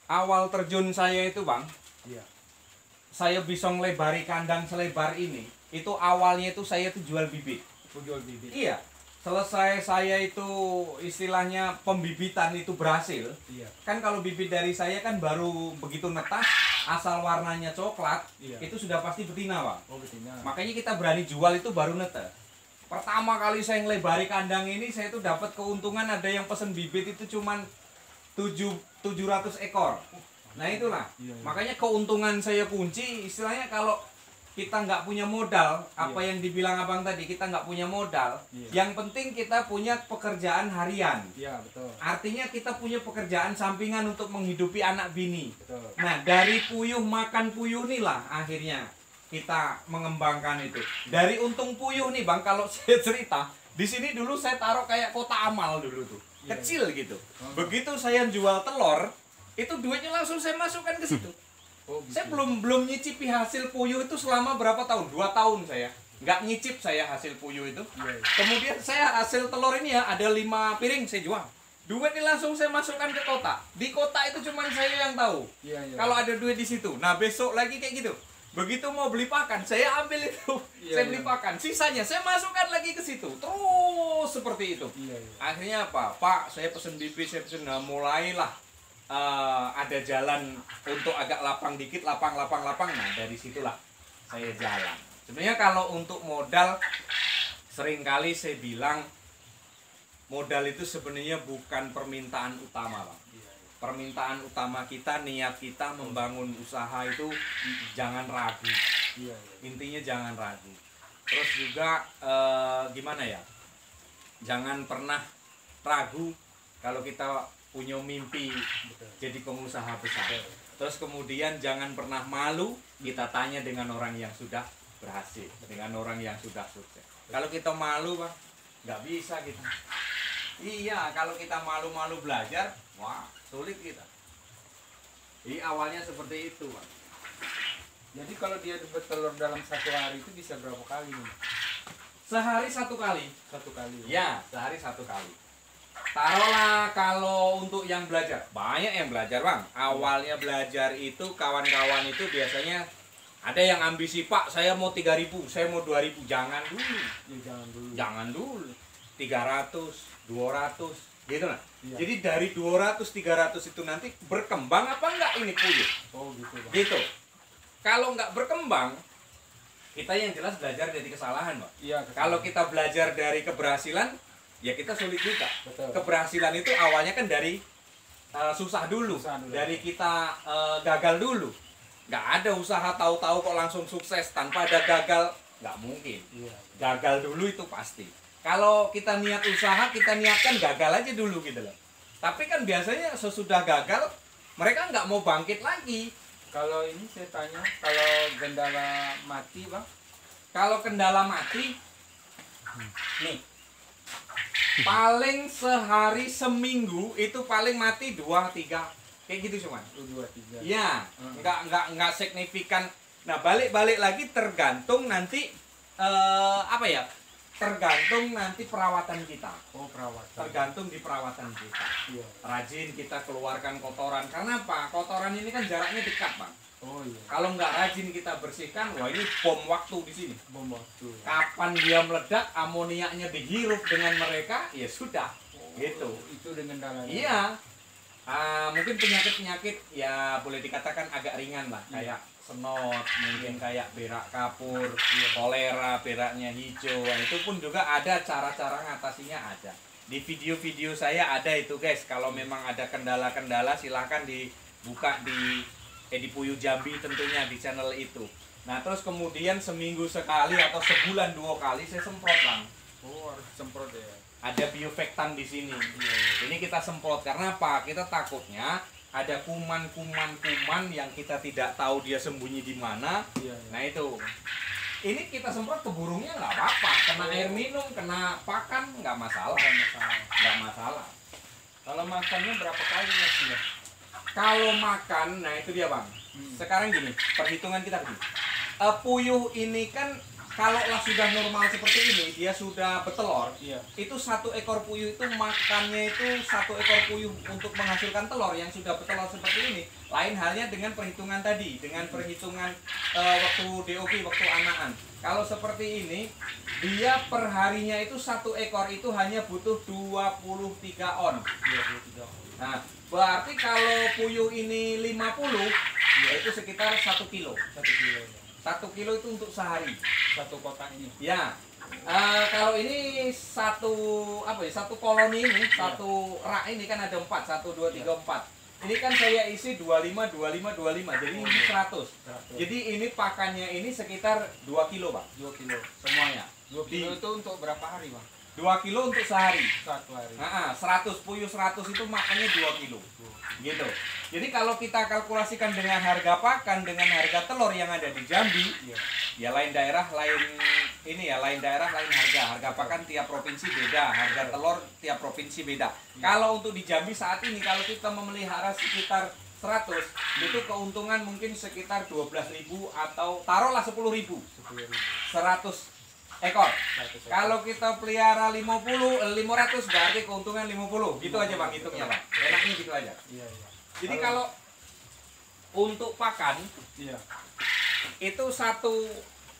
Awal terjun saya itu bang, Iya. saya bisa ngelebari kandang selebar ini. Itu awalnya itu saya tuh jual bibit. Jual bibit. Iya. Selesai saya itu istilahnya pembibitan itu berhasil. Iya. Kan kalau bibit dari saya kan baru begitu netas, asal warnanya coklat, Iya. itu sudah pasti betina bang. Oh betina. Makanya kita berani jual itu baru netes. Pertama kali saya ngelebari kandang ini, saya tuh dapat keuntungan, ada yang pesen bibit itu cuman 700 ekor. Nah itulah. Iya, iya. Makanya keuntungan saya kunci, istilahnya kalau kita nggak punya modal, apa yang dibilang abang tadi, kita nggak punya modal. Iya. Yang penting kita punya pekerjaan harian. Iya betul. Artinya kita punya pekerjaan sampingan untuk menghidupi anak bini. Betul. Nah dari puyuh makan puyuh inilah akhirnya kita mengembangkan itu. Dari untung puyuh nih bang, kalau saya cerita, di sini dulu saya taruh kayak kota amal dulu tuh, Iya, kecil gitu. Oh. Begitu saya jual telur, itu duitnya langsung saya masukkan ke situ. Oh, gitu. Saya belum nyicipi hasil puyuh itu selama berapa tahun? 2 tahun saya. Nggak nyicip saya hasil puyuh itu. Iya, iya. Kemudian saya hasil telur ini ya, ada 5 piring saya jual. Duit ini langsung saya masukkan ke kota. Di kota itu cuma saya yang tahu. Iya, iya. Kalau ada duit di situ. Nah besok lagi kayak gitu. Begitu mau beli pakan, saya ambil itu. Iya, Saya iya. beli pakan. Sisanya saya masukkan lagi ke situ. Terus seperti itu. Iya, iya. Akhirnya apa? Pak, saya pesen bibit, saya pesen. Nah, mulailah ada jalan untuk agak lapang dikit, lapang. Nah, dari situlah saya jalan. Sebenarnya kalau untuk modal, seringkali saya bilang modal itu sebenarnya bukan permintaan utama, Bang. Iya, iya. Permintaan utama kita, niat kita membangun usaha itu jangan ragu. Iya, iya. Intinya jangan ragu. Terus juga gimana ya? Jangan pernah ragu kalau kita punya mimpi Betul. jadi pengusaha besar. Betul. Terus kemudian jangan pernah malu kita tanya dengan orang yang sudah berhasil, dengan orang yang sudah sukses. Kalau kita malu, Bang, nggak bisa kita. Iya, kalau kita malu-malu belajar, wah, sulit kita. Jadi awalnya seperti itu, Bang. Jadi kalau dia bertelur dalam 1 hari itu bisa berapa kali nih? Sehari 1 kali. 1 kali. Ya, sehari 1 kali. Taruhlah kalau untuk yang belajar, banyak yang belajar bang. Awalnya belajar itu kawan-kawan itu biasanya ada yang ambisi, Pak saya mau 3.000, saya mau 2.000. Jangan dulu. Ya, jangan dulu. Jangan dulu. 300, 200 gitu lah. Iya. Jadi dari 200, 300 itu nanti berkembang apa enggak ini puyuh. Oh gitu bang. Gitu. Kalau enggak berkembang, kita yang jelas belajar dari kesalahan, Bang. Iya. Kalau kita belajar dari keberhasilan, ya kita sulit juga. Betul. Keberhasilan itu awalnya kan dari susah dulu. Susah dulu. Dari kita gagal dulu. Nggak ada usaha tahu-tahu kok langsung sukses tanpa ada gagal, nggak mungkin. Iya. Gagal dulu itu pasti. Kalau kita niat usaha, kita niatkan gagal aja dulu gitu loh. Tapi kan biasanya sesudah gagal, mereka nggak mau bangkit lagi. Kalau ini saya tanya, kalau gendala mati bang? Kalau kendala mati, nih, paling sehari seminggu itu paling mati 2-3 kayak gitu cuman. 2-3. Iya, nggak signifikan. Nah balik lagi tergantung nanti apa ya? Tergantung nanti perawatan kita. Oh perawatan. Tergantung di perawatan kita. Iya. Rajin kita keluarkan kotoran. Karena apa? Kotoran ini kan jaraknya dekat bang. Oh iya. Kalau nggak rajin kita bersihkan, wah ini bom waktu di sini. Bom waktu. Kapan dia meledak, amoniaknya dihirup dengan mereka, ya sudah. Gitu. Itu dengan gendalanya. Iya. Mungkin penyakit-penyakit ya boleh dikatakan agak ringan lah, kayak senot, mungkin kayak berak kapur, kolera, beraknya hijau. Nah, itu pun juga ada cara-cara ngatasinya ada. Di video-video saya ada itu guys. Kalau memang ada kendala-kendala silahkan dibuka di Puyuh Jambi tentunya di channel itu. Nah terus kemudian seminggu sekali atau sebulan 2 kali saya semprot bang. Oh harus semprot ya. Ada biofektan di sini. Ini kita semprot karena apa? Kita takutnya ada kuman-kuman yang kita tidak tahu dia sembunyi di mana. Iya. Nah itu. Ini kita semprot ke burungnya nggak apa-apa. Kena air minum, kena pakan nggak masalah. Nggak masalah. Kalau makannya berapa kali mas ya? Kalau makan, nah itu dia bang. Sekarang gini, perhitungan kita begini. Puyuh ini kan kalaulah sudah normal seperti ini, dia sudah bertelur, Iya. itu satu ekor puyuh itu makannya itu satu ekor puyuh untuk menghasilkan telur yang sudah bertelur seperti ini. Lain halnya dengan perhitungan tadi, dengan perhitungan waktu DOP, waktu anakan. Kalau seperti ini, dia perharinya itu satu ekor itu hanya butuh 23 on. 23. Nah, berarti kalau puyuh ini 50, yaitu sekitar 1 kilo. 1 kilo ya. 1 kilo itu untuk sehari. Satu kotak ini. Ya, kalau ini satu apa ya, satu koloni ini, satu rak ini kan ada 4, 1, 2, 3, 4. Ini kan saya isi 25, 25, 25, jadi ini 100. Jadi ini pakannya ini sekitar 2 kilo, Bang. 2 kilo. Semuanya. 2 kilo itu untuk berapa hari, Bang? 2 kilo untuk sehari. 1 hari. Nah, 100 puyuh 100 itu makannya 2 kilo. Gitu. Jadi kalau kita kalkulasikan dengan harga pakan dengan harga telur yang ada di Jambi, Iya. ya lain daerah lain ini ya, lain daerah lain harga. Harga pakan tiap provinsi beda, harga telur tiap provinsi beda. Kalau untuk di Jambi saat ini kalau kita memelihara sekitar 100, itu keuntungan mungkin sekitar 12.000 atau taruhlah 10.000. 10.000. 100 ekor. 100 ekor. Kalau kita pelihara 500 berarti keuntungan 50. Gitu aja Bang hitungnya, Bang. Enaknya gitu aja. Iya, iya. Jadi kalau untuk pakan Iya. itu satu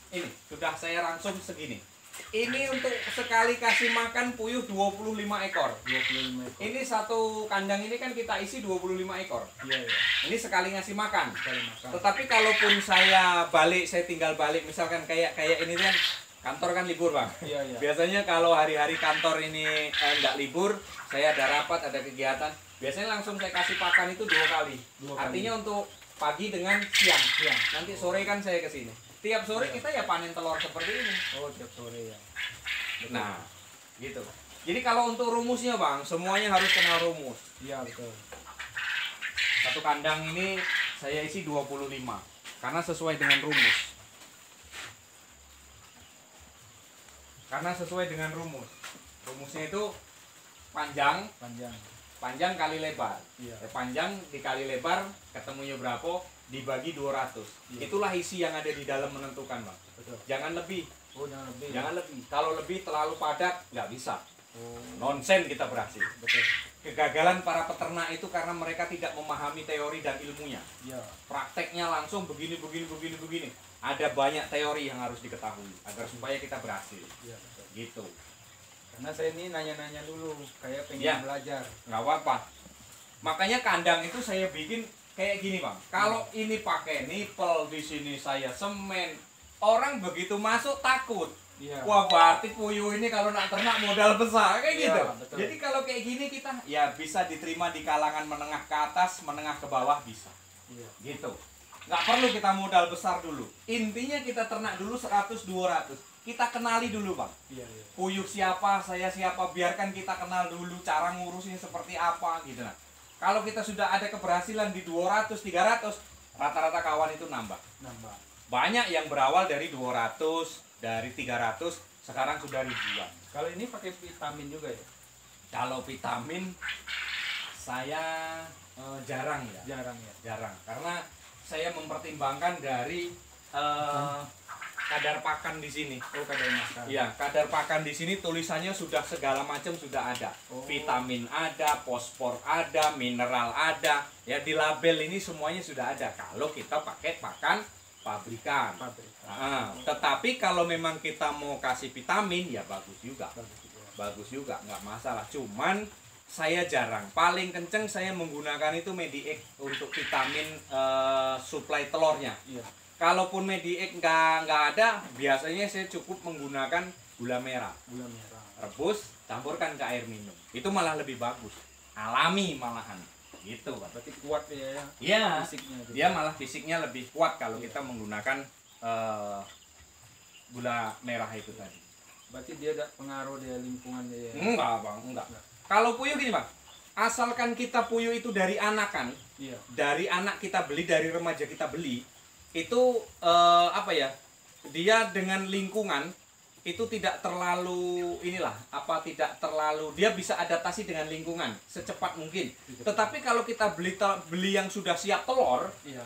ini sudah saya langsung segini. Ini untuk sekali kasih makan puyuh 25 ekor. 25 ekor. Ini satu kandang ini kan kita isi 25 ekor. Iya, iya. Ini sekali ngasih makan. Sekali makan. Tetapi kalaupun saya balik, saya tinggal balik misalkan kayak ini kan kantor kan libur, Bang. Iya, iya. Biasanya kalau hari-hari kantor ini nggak libur, saya ada rapat, ada kegiatan, biasanya langsung saya kasih pakan itu 2 kali. Artinya untuk pagi dengan siang. Siang. Nanti sore kan saya ke sini. Tiap sore Iya. kita ya panen telur seperti ini. Oh, tiap sore ya. Nah, gitu. Jadi kalau untuk rumusnya, Bang, semuanya harus kenal rumus. Iya, betul. Satu kandang ini saya isi 25 karena sesuai dengan rumus. Karena sesuai dengan rumus. Rumusnya itu panjang Panjang. kali lebar. Iya. Panjang dikali lebar ketemunya berapa dibagi 200. Iya. Itulah isi yang ada di dalam menentukan, Bang. Betul. Jangan lebih. Oh, jangan lebih. Jangan lebih. Kalau lebih terlalu padat nggak bisa. Oh, Nonsen kita berhasil. betul. Kegagalan para peternak itu karena mereka tidak memahami teori dan ilmunya. Iya. Prakteknya langsung begini. Ada banyak teori yang harus diketahui agar supaya kita berhasil. Iya, betul. Gitu. Karena saya ini nanya-nanya dulu, kayak pengen Ya. belajar. Nggak apa-apa. Makanya kandang itu saya bikin kayak gini, Bang. Kalau ini pakai nipel, di sini saya semen, orang begitu masuk takut. Iya. Wah, berarti puyuh ini kalau nak ternak modal besar kayak Iya, gitu. betul. Jadi kalau kayak gini kita ya bisa diterima di kalangan menengah ke atas, menengah ke bawah bisa. Iya. Gitu. Nggak perlu kita modal besar dulu. Intinya kita ternak dulu 100 200. Kita kenali dulu, Bang. Iya, iya. Puyuh siapa, saya siapa, biarkan kita kenal dulu cara ngurusnya seperti apa gitu. Nah, kalau kita sudah ada keberhasilan di 200 300, rata-rata kawan itu nambah. Nambah. Banyak yang berawal dari 200, dari 300, sekarang sudah ribuan. Kalau ini pakai vitamin juga ya? Kalau vitamin saya jarang ya. Jarang ya. Jarang karena saya mempertimbangkan dari kadar pakan di sini. Oh, kadar makan. Iya, kadar pakan di sini tulisannya sudah segala macam sudah ada. Oh. Vitamin ada, fosfor ada, mineral ada. Ya di label ini semuanya sudah ada. Kalau kita pakai pakan pabrikan. Pabrik. Tetapi kalau memang kita mau kasih vitamin ya bagus juga. Bagus juga. Bagus juga, nggak masalah. Cuman saya jarang. Paling kenceng saya menggunakan itu Mediac untuk vitamin suplai telurnya. Iya. Kalaupun Mediac nggak ada, biasanya saya cukup menggunakan gula merah. Gula merah. Rebus, campurkan ke air minum. Itu malah lebih bagus. Alami malahan. Gitu, Pak. Berarti kuat ya, ya. Iya. Fisiknya juga. Dia malah fisiknya lebih kuat kalau kita menggunakan gula merah itu tadi. Berarti dia ada pengaruh di lingkungan dia ya. Enggak, Bang, enggak. Kalau puyuh gini, Bang. Asalkan kita puyuh itu dari anakan, Iya. dari anak kita beli, dari remaja kita beli, itu apa ya? Dia dengan lingkungan itu tidak terlalu tidak terlalu, dia bisa adaptasi dengan lingkungan secepat mungkin. Tetapi kalau kita beli yang sudah siap telur, Iya.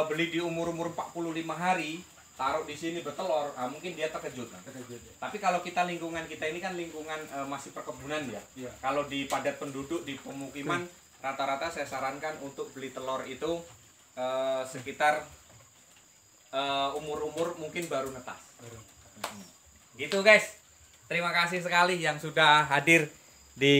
beli di umur 45 hari, taruh di sini bertelur, mungkin dia terkejut kan. Terkejut ya. Tapi kalau kita lingkungan kita ini kan lingkungan masih perkebunan ya. Iya. Kalau di padat penduduk di pemukiman rata-rata saya sarankan untuk beli telur itu sekitar umur-umur mungkin baru netas. Gitu guys. Terima kasih sekali yang sudah hadir di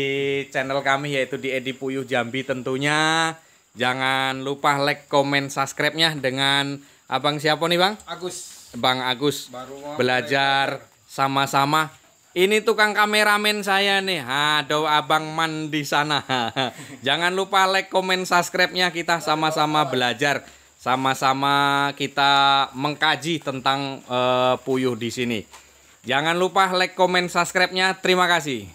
channel kami yaitu di Edi Puyuh Jambi tentunya. Jangan lupa like, comment, subscribe-nya dengan Abang siapa nih Bang? Agus. Bang Agus. Baru mau Belajar sama-sama. Ini tukang kameramen saya nih. Aduh Abang Man di sana. Jangan lupa like, comment, subscribe-nya, kita sama-sama belajar. Sama-sama kita mengkaji tentang puyuh di sini. Jangan lupa like, comment, subscribe-nya. Terima kasih.